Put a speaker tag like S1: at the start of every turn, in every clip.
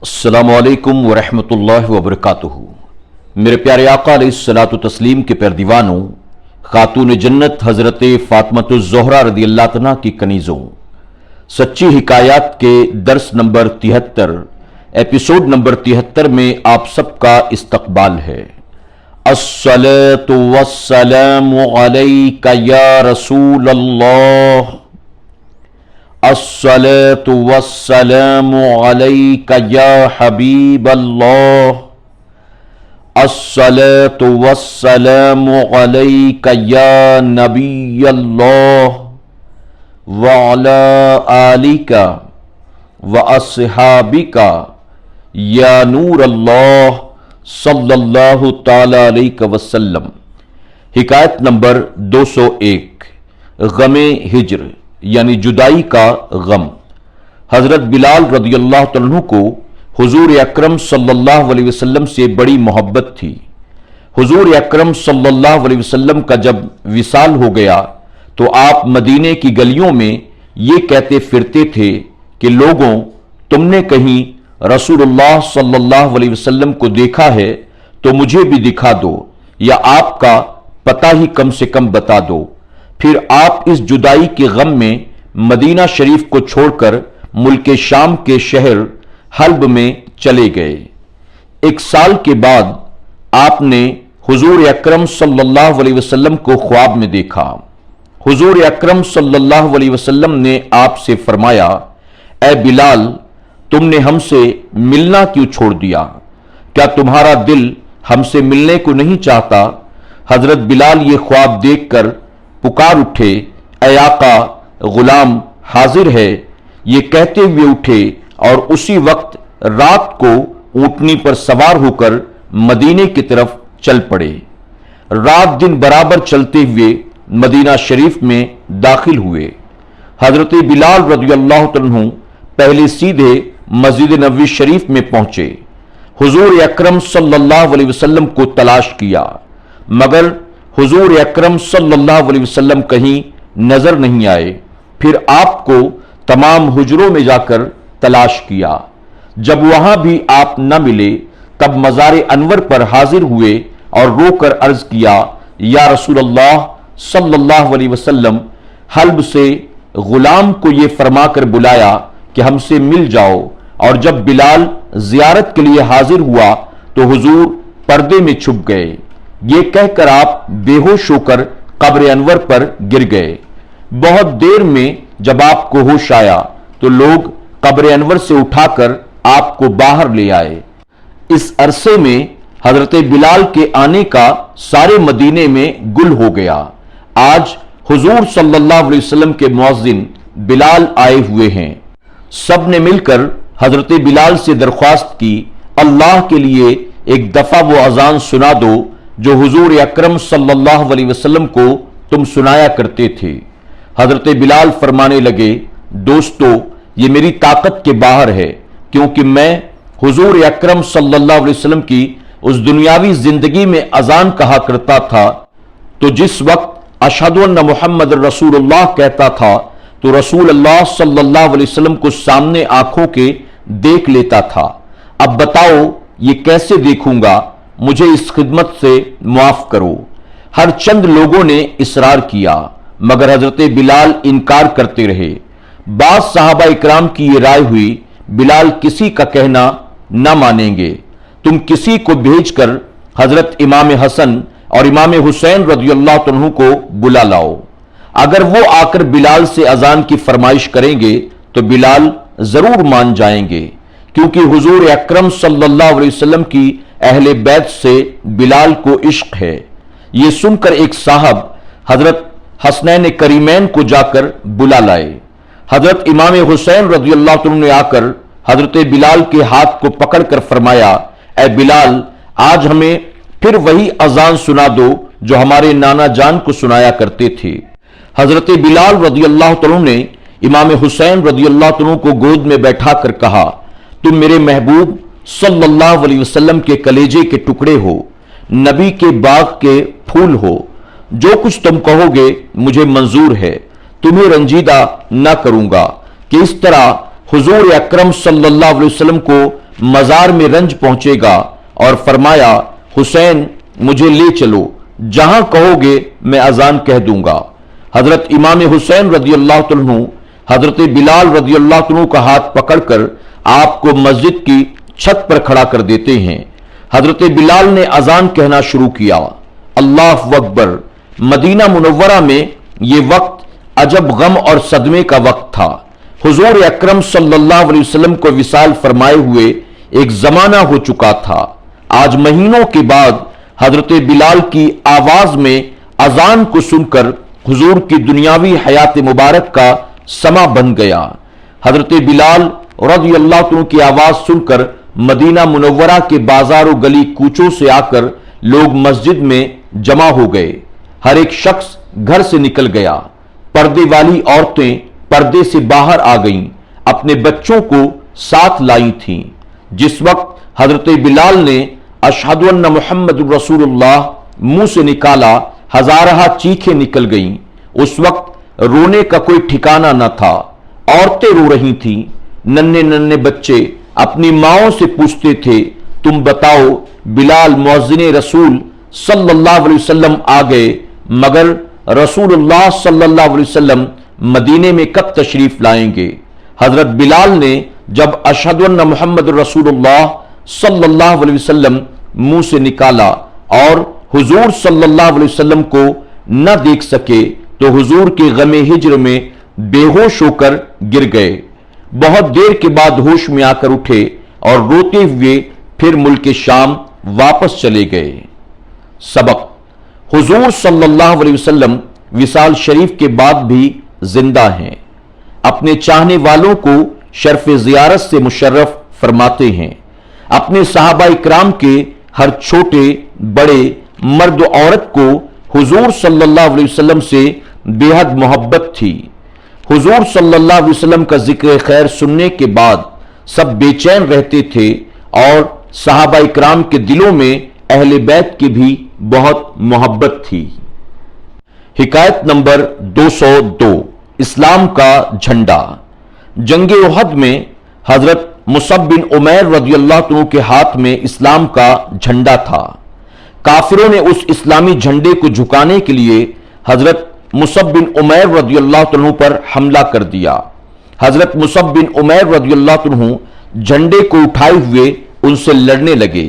S1: अस्सलामु अलैकुम वरहमतुल्लाहि वबरकातुहू। मेरे प्यारे आका अलैहिस्सलातु तस्लीम के प्यारे दीवानों, खातून जन्नत हजरत फातिमातुज़ ज़ोहरा रज़ियल्लाहु अन्हा की कनीज़ों, सच्ची हिकायात के दर्स नंबर 73 एपिसोड नंबर 73 में आप सबका इस्तकबाल है। अस्सलातु वस्सलामु अलैका या रसूल अल्लाह, अस्सलातु वस्सलामु अलैका या हबीब अल्लाह, अस्सलातु वस्सलामु अलैका या नबी अल्लाह व अला आलिका व अस्हाबिका या नूर अल्लाह सल्लल्लाहु ताला अलैहि वसल्लम। हिकायत नंबर 201, गमे हिज्र यानी जुदाई का गम। हजरत बिलाल रदियल्लाहु अन्हु को हुजूर अकरम सल्लल्लाहु अलैहि वसल्लम से बड़ी मोहब्बत थी। हुजूर अकरम सल्लल्लाहु अलैहि वसल्लम का जब विसाल हो गया तो आप मदीने की गलियों में ये कहते फिरते थे कि लोगों, तुमने कहीं रसूलुल्लाह सल्लल्लाहु अलैहि वसल्लम को देखा है तो मुझे भी दिखा दो, या आपका पता ही कम से कम बता दो। फिर आप इस जुदाई के गम में मदीना शरीफ को छोड़कर मुल्क शाम के शहर हल्ब में चले गए। एक साल के बाद आपने हुजूर अकरम सल्लल्लाहु अलैहि वसल्लम को ख्वाब में देखा। हुजूर अकरम सल्लल्लाहु अलैहि वसल्लम ने आपसे फरमाया, ए बिलाल, तुमने हमसे मिलना क्यों छोड़ दिया? क्या तुम्हारा दिल हमसे मिलने को नहीं चाहता? हजरत बिलाल ये ख्वाब देखकर पुकार उठे, ए आका, गुलाम हाजिर है। ये कहते हुए उठे और उसी वक्त रात को ऊंटनी पर सवार होकर मदीने की तरफ चल पड़े। रात दिन बराबर चलते हुए मदीना शरीफ में दाखिल हुए। हजरत बिलाल रज़ियल्लाहु अन्हु पहले सीधे मस्जिद नबवी शरीफ में पहुंचे। हुजूर अकरम सल्लल्लाहु अलैहि वसल्लम को तलाश किया, मगर हुजूर अकरम सल्लल्लाहु अलैहि वसल्लम कहीं नजर नहीं आए। फिर आपको तमाम हुजरों में जाकर तलाश किया। जब वहां भी आप न मिले तब मज़ार अनवर पर हाजिर हुए और रोकर अर्ज किया, या रसूलल्लाह सल्लल्लाहु अलैहि वसल्लम, हल्ब से गुलाम को ये फरमाकर बुलाया कि हमसे मिल जाओ। और जब बिलाल जियारत के लिए हाजिर हुआ तो हुजूर पर्दे में छुप गए। ये कहकर आप बेहोश होकर कब्र अनवर पर गिर गए। बहुत देर में जब आपको होश आया तो लोग कब्र अनवर से उठाकर आपको बाहर ले आए। इस अरसे में हजरत बिलाल के आने का सारे मदीने में गुल हो गया। आज हुजूर सल्लल्लाहु अलैहि वसल्लम के मुअज्जिन बिलाल आए हुए हैं। सब ने मिलकर हजरत बिलाल से दरख्वास्त की, अल्लाह के लिए एक दफा वो अजान सुना दो जो हुजूर अकरम सल्लल्लाहु अलैहि वसल्लम को तुम सुनाया करते थे। हजरत बिलाल फरमाने लगे, दोस्तों, ये मेरी ताकत के बाहर है, क्योंकि मैं हुजूर अकरम सल्लल्लाहु अलैहि वसल्लम की उस दुनियावी जिंदगी में अजान कहा करता था तो जिस वक्त अशहदु अन्ना मुहम्मद रसूलुल्लाह कहता था तो रसूल अल्लाह सल्लल्लाहु अलैहि वसल्लम को सामने आंखों के देख लेता था। अब बताओ ये कैसे देखूंगा? मुझे इस खिदमत से मुआफ करो। हर चंद लोगों ने इसरार किया, मगर हजरत बिलाल इनकार करते रहे। बाज सहाबा इकराम की ये राय हुई, बिलाल किसी का कहना न मानेंगे, तुम किसी को भेजकर हजरत इमाम हसन और इमाम हुसैन रज़ियल्लाहु अन्हु को बुला लाओ। अगर वो आकर बिलाल से अजान की फरमाइश करेंगे तो बिलाल जरूर मान जाएंगे, क्योंकि हुजूर अकरम सल्लल्लाहु अलैहि वसल्लम की अहले बैत से बिलाल को इश्क है। ये सुनकर एक साहब हजरत हसनैन करीमैन को जाकर बुला लाए। हजरत इमाम हुसैन रज़ियल्लाहु अन्हु ने आकर हजरत बिलाल के हाथ को पकड़कर फरमाया, ए बिलाल, आज हमें फिर वही अजान सुना दो जो हमारे नाना जान को सुनाया करते थे। हजरत बिलाल रज़ियल्लाहु अन्हु ने इमाम हुसैन रज़ियल्लाहु अन्हु को गोद में बैठाकर कहा, तुम मेरे महबूब सल्लल्लाहु अलैहि वसल्लम के कलेजे के टुकड़े हो, नबी के बाग के फूल हो। जो कुछ तुम कहोगे मुझे मंजूर है, तुम्हें रंजीदा न करूंगा कि इस तरह हुजूर अकरम सल्लल्लाहु अलैहि वसल्लम को मजार में रंज पहुंचेगा और फरमाया, हुसैन मुझे ले चलो, जहां कहोगे मैं अजान कह दूंगा। हजरत इमाम हुसैन रदियल्लाहु तआला अन्हु हजरत बिलाल रदियल्लाहु तआला अन्हु का हाथ पकड़कर आपको मस्जिद की छत पर खड़ा कर देते हैं। हजरत बिलाल ने अजान कहना शुरू किया, अल्लाहु अकबर। मदीना मुनव्वरा में यह वक्त अजब गम और सदमे का वक्त था। हुजूर अकरम सल्लल्लाहु अलैहि वसल्लम को विसाल फरमाए हुए एक जमाना हो चुका था। आज महीनों के बाद हजरत बिलाल की आवाज में अजान को सुनकर हुजूर की दुनियावी हयात मुबारक का समा बन गया। हजरत बिलाल रज़ियल्लाहु अन्हु की आवाज सुनकर मदीना मुनव्वरा के बाजारों गली कूचों से आकर लोग मस्जिद में जमा हो गए। हर एक शख्स घर से निकल गया। पर्दे वाली औरतें पर्दे से बाहर आ गईं, अपने बच्चों को साथ लाई थीं। जिस वक्त हजरत बिलाल ने अशहदु अन्न मुहम्मदुर रसूलुल्लाह मुंह से निकाला, हजारहा चीखें निकल गईं। उस वक्त रोने का कोई ठिकाना न था। औरतें रो रही थीं, नन्हे नन्हे बच्चे अपनी माओं से पूछते थे, तुम बताओ बिलाल मुअज्जिन रसूल सल्लल्लाहु अलैहि वसल्लम आ गए, मगर रसूलुल्लाह सल्लल्लाहु अलैहि वसल्लम मदीने में कब तशरीफ लाएंगे। हजरत बिलाल ने जब अशहदु अन्न मुहम्मदुर रसूलुल्लाह सल्लल्लाहु अलैहि वसल्लम मुंह से निकाला और हुजूर सल्लल्लाहु अलैहि वसल्लम को न देख सके तो हुजूर के गमे हिज्र में बेहोश होकर गिर गए। बहुत देर के बाद होश में आकर उठे और रोते हुए फिर मुल्क शाम वापस चले गए। सबक, हुजूर सल्लल्लाहु अलैहि वसल्लम विसाल शरीफ के बाद भी जिंदा हैं। अपने चाहने वालों को शर्फ जियारत से मुशर्रफ फरमाते हैं। अपने सहाबा इकराम के हर छोटे बड़े मर्द औरत को हुजूर सल्लल्लाहु अलैहि वसल्लम से बेहद मोहब्बत थी। हुजूर सल्लल्लाहु अलैहि वसल्लम का जिक्र खैर सुनने के बाद सब बेचैन रहते थे और सहाबा इकराम के दिलों में अहले बैत की भी बहुत मोहब्बत थी। हिकायत नंबर 202, इस्लाम का झंडा। जंगे उहद में हजरत मुसअब बिन उमैर रज़ियल्लाहु अन्हु के हाथ में इस्लाम का झंडा था। काफिरों ने उस इस्लामी झंडे को झुकाने के लिए हजरत मुसअब बिन उमैर रज़ियल्लाहु अन्हु पर हमला कर दिया। हजरत मुसअब बिन उमैर रज़ियल्लाहु अन्हु झंडे को उठाए हुए उनसे लड़ने लगे।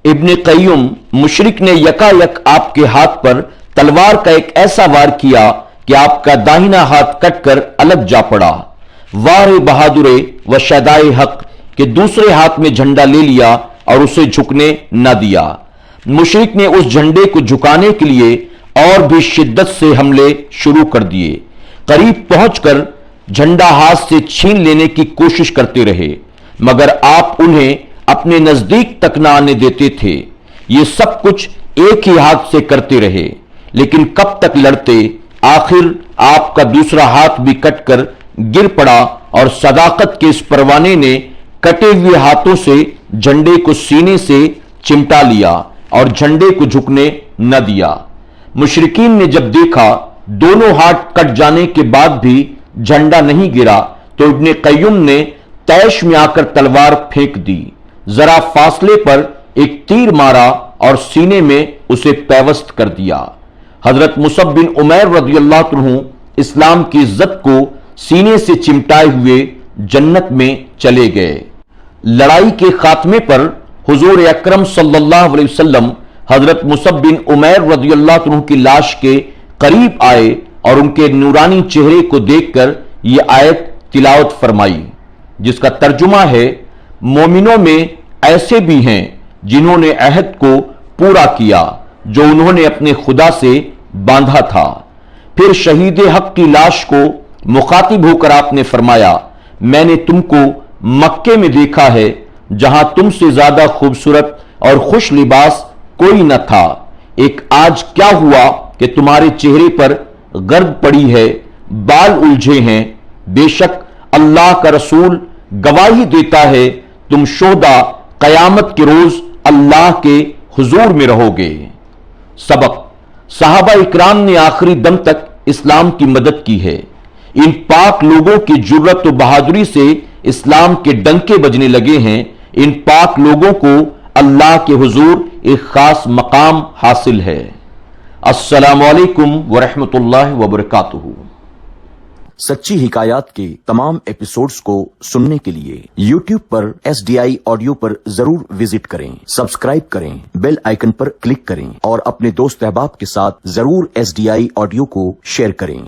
S1: इब्ने क़य्युम मुशरिक ने यकायक आपके हाथ पर तलवार का एक ऐसा वार किया कि आपका दाहिना हाथ कटकर अलग जा पड़ा। वार बहादुरे व शदाए हक के दूसरे हाथ में झंडा ले लिया और उसे झुकने न दिया। मुशरिक ने उस झंडे को झुकाने के लिए और भी शिद्दत से हमले शुरू कर दिए। करीब पहुंचकर झंडा हाथ से छीन लेने की कोशिश करते रहे, मगर आप उन्हें अपने नजदीक तक न आने देते थे। ये सब कुछ एक ही हाथ से करते रहे, लेकिन कब तक लड़ते। आखिर आपका दूसरा हाथ भी कटकर गिर पड़ा और सदाकत के इस परवाने ने कटे हुए हाथों से झंडे को सीने से चिमटा लिया और झंडे को झुकने न दिया। मुशरिकीन ने जब देखा दोनों हाथ कट जाने के बाद भी झंडा नहीं गिरा तो इब्ने क़य्युम ने तैश में आकर तलवार फेंक दी। जरा फासले पर एक तीर मारा और सीने में उसे पैवस्त कर दिया। हजरत मुसअब बिन उमैर रज़ियल्लाहु अन्हु इस्लाम की इज्जत को सीने से चिमटाए हुए जन्नत में चले गए। लड़ाई के खात्मे पर हुजूर अकरम सल्लल्लाहु अलैहि वसल्लम हजरत मुसअब बिन उमैर रज़ियल्लाहु अन्हु की लाश के करीब आए और उनके नूरानी चेहरे को देखकर यह आयत तिलावत फरमाई, जिसका तर्जुमा है, मोमिनों में ऐसे भी हैं जिन्होंने अहद को पूरा किया जो उन्होंने अपने खुदा से बांधा था। फिर शहीद हक की लाश को मुखातिब होकर आपने फरमाया, मैंने तुमको मक्के में देखा है जहां तुमसे ज्यादा खूबसूरत और खुश लिबास कोई न था। एक आज क्या हुआ कि तुम्हारे चेहरे पर गर्द पड़ी है, बाल उलझे हैं। बेशक अल्लाह का रसूल गवाही देता है, तुम शोहदा कयामत के रोज अल्लाह के हुजूर में रहोगे। सबक, सहाबा इकराम ने आखिरी दम तक इस्लाम की मदद की है। इन पाक लोगों की जुर्रत और बहादुरी से اسلام کے ڈنکے بجنے لگے ہیں، ان پاک لوگوں کو اللہ کے حضور ایک خاص مقام حاصل ہے۔ السلام علیکم ورحمۃ اللہ وبرکاتہ۔
S2: سچی حکایات کے تمام ایپیسوڈز کو سننے کے لیے YouTube پر SDI آڈیو پر ضرور وزٹ کریں، سبسکرائب کریں، بیل آئیکن پر کلک کریں اور اپنے دوست احباب کے ساتھ ضرور SDI آڈیو کو شیئر کریں۔